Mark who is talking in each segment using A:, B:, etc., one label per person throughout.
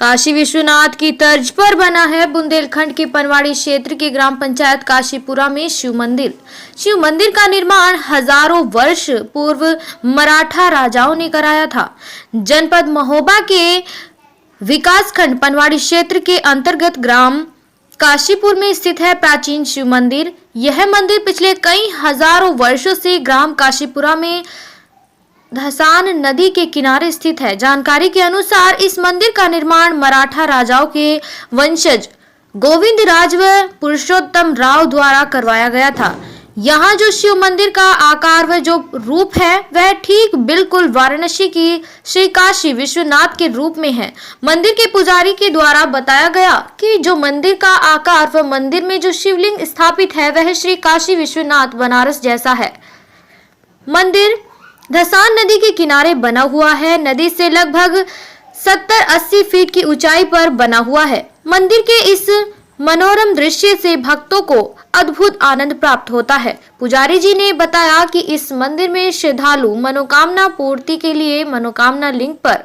A: काशी विश्वनाथ की तर्ज पर बना है बुंदेलखंड के पनवाड़ी क्षेत्र के ग्राम पंचायत काशीपुरा में शिव मंदिर। शिव मंदिर का निर्माण हजारों वर्ष पूर्व मराठा राजाओं ने कराया था। जनपद महोबा के विकासखंड पनवाड़ी क्षेत्र के अंतर्गत ग्राम काशीपुर में स्थित है प्राचीन शिव मंदिर। यह मंदिर पिछले कई हजारों वर्षों से ग्राम काशीपुरा में धसान नदी के किनारे स्थित है। जानकारी के अनुसार इस मंदिर का निर्माण मराठा राजाओं के वंशज गोविंद राज व पुरुषोत्तम राव द्वारा करवाया गया था। यहाँ जो शिव मंदिर का आकार व जो रूप है वह ठीक बिल्कुल वाराणसी की श्री काशी विश्वनाथ के रूप में है। मंदिर के पुजारी के द्वारा बताया गया कि जो मंदिर का आकार व मंदिर में जो शिवलिंग स्थापित है वह श्री काशी विश्वनाथ बनारस जैसा है। मंदिर धसान नदी के किनारे बना हुआ है। नदी से लगभग 70-80 फीट की ऊंचाई पर बना हुआ है। मंदिर के इस मनोरम दृश्य से भक्तों को अद्भुत आनंद प्राप्त होता है। पुजारी जी ने बताया कि इस मंदिर में श्रद्धालु मनोकामना पूर्ति के लिए मनोकामना लिंग पर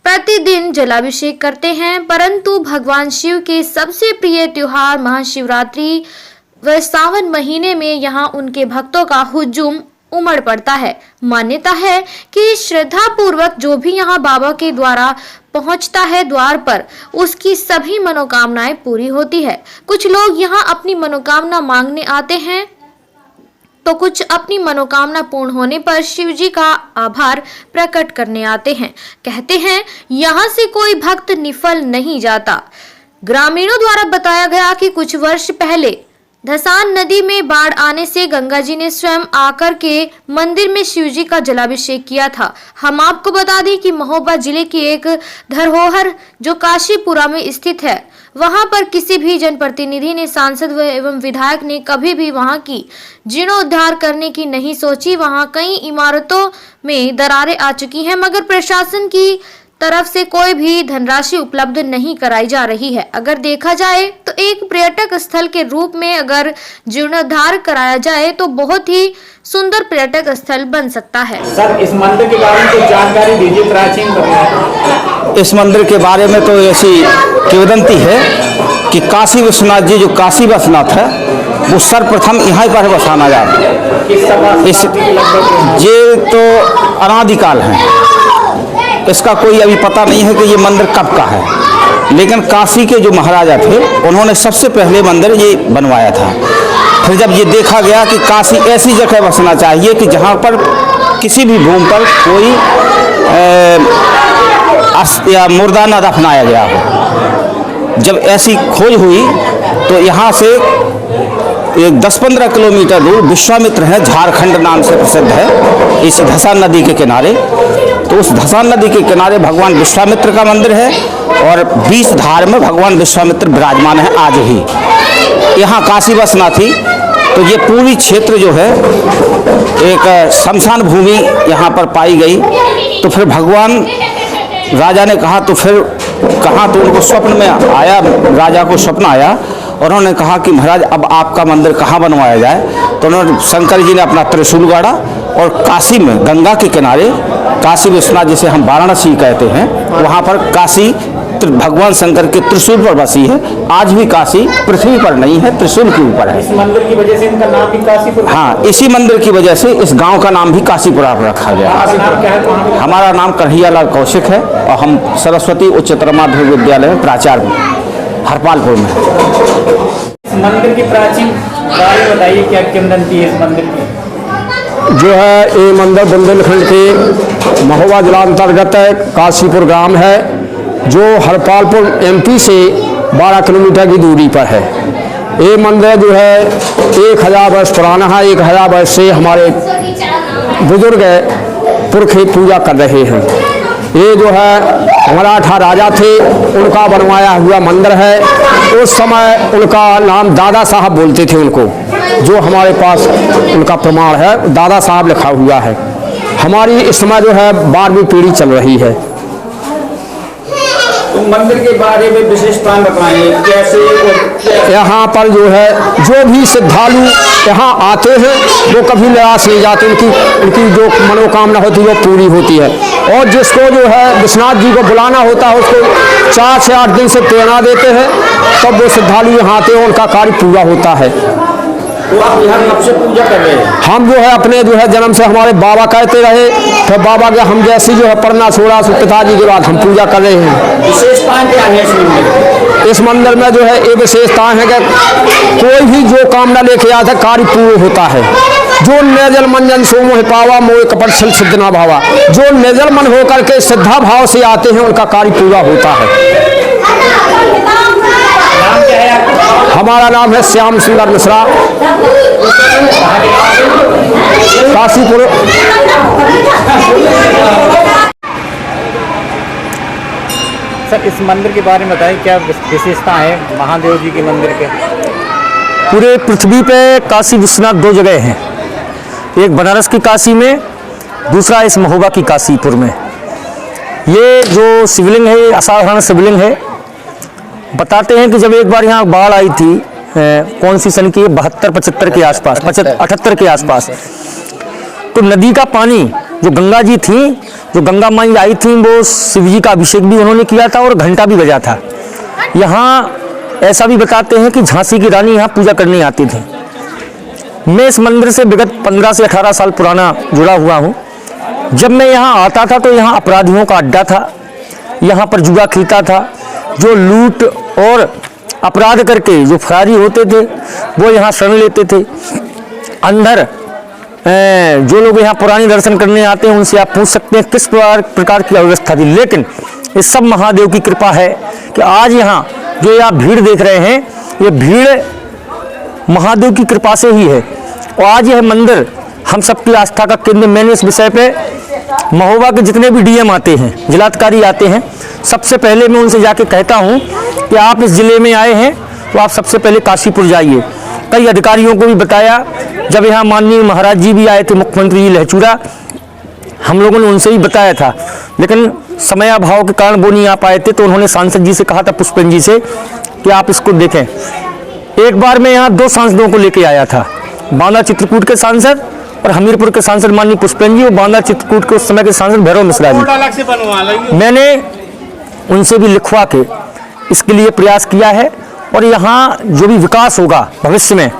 A: प्रतिदिन जलाभिषेक करते हैं, परंतु भगवान शिव के सबसे प्रिय त्योहार महाशिवरात्रि व सावन महीने में यहाँ उनके भक्तों का हुजूम उमड़ पड़ता है। मान्यता है कि श्रद्धा पूर्वक जो भी यहाँ बाबा के द्वारा पहुँचता है द्वार पर, उसकी सभी मनोकामनाएं पूरी होती है। कुछ लोग यहाँ अपनी मनोकामना मांगने आते हैं तो कुछ अपनी मनोकामना पूर्ण होने पर शिव जी का आभार प्रकट करने आते हैं। कहते हैं यहाँ से कोई भक्त निफल नहीं जाता। ग्रामीणों द्वारा बताया गया कि कुछ वर्ष पहले धसान नदी में बाढ़ आने से गंगा जी ने स्वयं आकर के मंदिर में शिव जी का जलाभिषेक किया था। हम आपको बता दें कि महोबा जिले की एक धरोहर जो काशीपुरा में स्थित है, वहां पर किसी भी जनप्रतिनिधि ने, सांसद एवं विधायक ने कभी भी वहां की जीर्णोद्धार करने की नहीं सोची। वहां कई इमारतों में दरारें आ चुकी हैं, मगर प्रशासन की तरफ से कोई भी धनराशि उपलब्ध नहीं कराई जा रही है। अगर देखा जाए तो एक पर्यटक स्थल के रूप में अगर जीर्णोद्धार कराया जाए तो बहुत ही सुंदर पर्यटक स्थल बन सकता है।
B: सर, इस मंदिर के बारे में कुछ जानकारी दीजिए। प्राचीन
C: इस मंदिर के बारे में तो ऐसी किंवदंती है कि काशी विश्वनाथ जी जो काशी विश्वनाथ है वो सर्वप्रथम यहाँ पर बसाना जाए। ये तो अनादिकाल है, इसका कोई अभी पता नहीं है कि ये मंदिर कब का है, लेकिन काशी के जो महाराजा थे उन्होंने सबसे पहले मंदिर ये बनवाया था। फिर जब ये देखा गया कि काशी ऐसी जगह बसना चाहिए कि जहाँ पर किसी भी भूमि पर कोई या मुर्दा न दफनाया गया हो। जब ऐसी खोज हुई तो यहाँ से एक 10-15 किलोमीटर दूर विश्वामित्र है, झारखंड नाम से प्रसिद्ध है, इस धसान नदी के किनारे। तो उस धसान नदी के किनारे भगवान विश्वामित्र का मंदिर है और 20 धार में भगवान विश्वामित्र विराजमान है आज भी। यहाँ काशी बसना थी तो ये पूरी क्षेत्र जो है एक शमशान भूमि यहाँ पर पाई गई। तो फिर भगवान राजा ने कहा, तो फिर कहा तो उनको स्वप्न में आया, राजा को स्वप्न आया और उन्होंने कहा कि महाराज अब आपका मंदिर कहाँ बनवाया जाए। तो उन्होंने शंकर जी ने अपना त्रिशूल गाड़ा और काशी में गंगा के किनारे काशी विश्वनाथ जिसे हम वाराणसी कहते हैं, वहाँ पर काशी भगवान शंकर के त्रिशूल पर बसी है। आज भी काशी पृथ्वी पर नहीं है, त्रिशूल के ऊपर है।
B: इस मंदिर की वजह से इनका नाम भी काशीपुरा।
C: हाँ, इसी मंदिर की वजह से इस गांव का नाम भी काशीपुरा रखा गया है। हमारा नाम कन्हैयालाल कौशिक है और हम सरस्वती उच्चतर माध्यमिक विद्यालय में प्राचार्य हरपालपुर में।
B: इस मंदिर की प्राचीन बारे बताइए, क्या किंवदंती है इस मंदिर की?
D: जो है ये मंदिर बुंदेलखंड के महोबा जिला अंतर्गत काशीपुर ग्राम है, जो हरपालपुर एमपी से 12 किलोमीटर की दूरी पर है। ये मंदिर जो है 1000 वर्ष पुराना है। 1000 वर्ष से हमारे बुजुर्ग पुरखे पूजा कर रहे हैं। ये जो है मराठा राजा थे, उनका बनवाया हुआ मंदिर है। उस समय उनका नाम दादा साहब बोलते थे उनको, जो हमारे पास उनका प्रमाण है, दादा साहब लिखा हुआ है। हमारी इस समय जो है 12वीं पीढ़ी चल रही है।
C: तो मंदिर के बारे में विशेषताएं बताएं, कैसे और
D: यहाँ पर जो है जो भी श्रद्धालु यहाँ आते हैं वो कभी निराश नहीं जाते, उनकी जो मनोकामना होती है वो पूरी होती है। और जिसको जो है विश्वनाथ जी को बुलाना होता है उसको 4 से 8 दिन से प्रेरणा देते हैं, तब वो श्रद्धालु यहाँ आते हैं, उनका कार्य पूरा होता है।
C: तो आप यहाँ कब से पूजा कर रहे हैं?
D: हम जो है अपने जो है जन्म से हमारे बाबा कहते रहे, फिर बाबा के हम जैसी जो है पढ़ना छोड़ा पिताजी के बाद हम पूजा कर रहे हैं।
C: विशेषताएं क्या है इस मंदिर?
D: इस मंदिर में जो है ये विशेषताएं है कि कोई भी जो कामना लेके आता है कार्य पूर्ण होता है। जो निर्जल मंजन सो मोह पावा मोह कपट छल सिद्ध ना भावा, जो निर्जल मन होकर के श्रद्धा भाव से आते हैं उनका कार्य पूरा होता है।
B: नाम क्या है आपका?
D: हमारा नाम है श्याम सुंदर मिश्रा, काशीपुर।
B: सर इस मंदिर के बारे में बताइए, क्या विशेषता है महादेव जी के मंदिर के?
E: पूरे पृथ्वी पे काशी विश्वनाथ 2 जगह हैं, एक बनारस की काशी में, दूसरा इस महोबा की काशीपुर में। ये जो शिवलिंग है ये असाधारण शिवलिंग है। बताते हैं कि जब एक बार यहाँ बाढ़ आई थी, कौन सी सन की, 72-75 के आसपास, 78 के आसपास, तो नदी का पानी जो गंगा जी थी, जो गंगा माई आई थी, वो शिव जी का अभिषेक भी उन्होंने किया था और घंटा भी बजा था। यहाँ ऐसा भी बताते हैं कि झांसी की रानी यहाँ पूजा करने आती थी। मैं इस मंदिर से विगत 15 से 18 साल पुराना जुड़ा हुआ हूँ। जब मैं यहाँ आता था तो यहाँ अपराधियों का अड्डा था, यहाँ पर जुआ खेलता था। जो लूट और अपराध करके जो फरारी होते थे वो यहाँ शरण लेते थे। अंदर जो लोग यहाँ पुरानी दर्शन करने आते हैं उनसे आप पूछ सकते हैं किस प्रकार की व्यवस्था थी। लेकिन इस सब महादेव की कृपा है कि आज यहाँ जो आप भीड़ देख रहे हैं, ये भीड़ महादेव की कृपा से ही है। और आज यह मंदिर हम सबकी आस्था का केंद्र। मैंने इस विषय पे महोबा के जितने भी डीएम आते हैं, जिलाधिकारी आते हैं, सबसे पहले मैं उनसे जाके कहता हूँ कि आप इस ज़िले में आए हैं तो आप सबसे पहले काशीपुर जाइए। कई अधिकारियों को भी बताया, जब यहाँ माननीय महाराज जी भी आए थे, मुख्यमंत्री जी लहचूरा, हम लोगों ने उनसे भी बताया था, लेकिन समय अभाव के कारण वो नहीं आ पाए थे। तो उन्होंने सांसद जी से कहा था, पुष्पन जी से, कि आप इसको देखें। एक बार मैं यहाँ 2 सांसदों को लेके आया था, बांदा चित्रकूट के सांसद और हमीरपुर के सांसद माननीय पुष्पन जी, और बांदा चित्रकूट के उस समय के सांसद भैरव मिश्रा जी। मैंने उनसे भी लिखवा के इसके लिए प्रयास किया है। और यहाँ जो भी विकास होगा भविष्य में,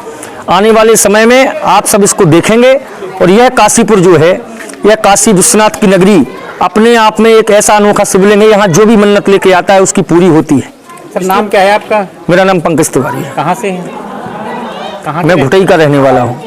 E: आने वाले समय में आप सब इसको देखेंगे। और यह काशीपुर जो है, यह काशी विश्वनाथ की नगरी अपने आप में एक ऐसा अनोखा शिवलिंग है, यहाँ जो भी मन्नत लेके आता है उसकी पूरी होती है।
B: सर नाम क्या है आपका?
E: मेरा नाम पंकज तिवारी है।
B: कहाँ से हैं? कहाँ
E: मैं
B: के?
E: घुटई का रहने वाला हूँ।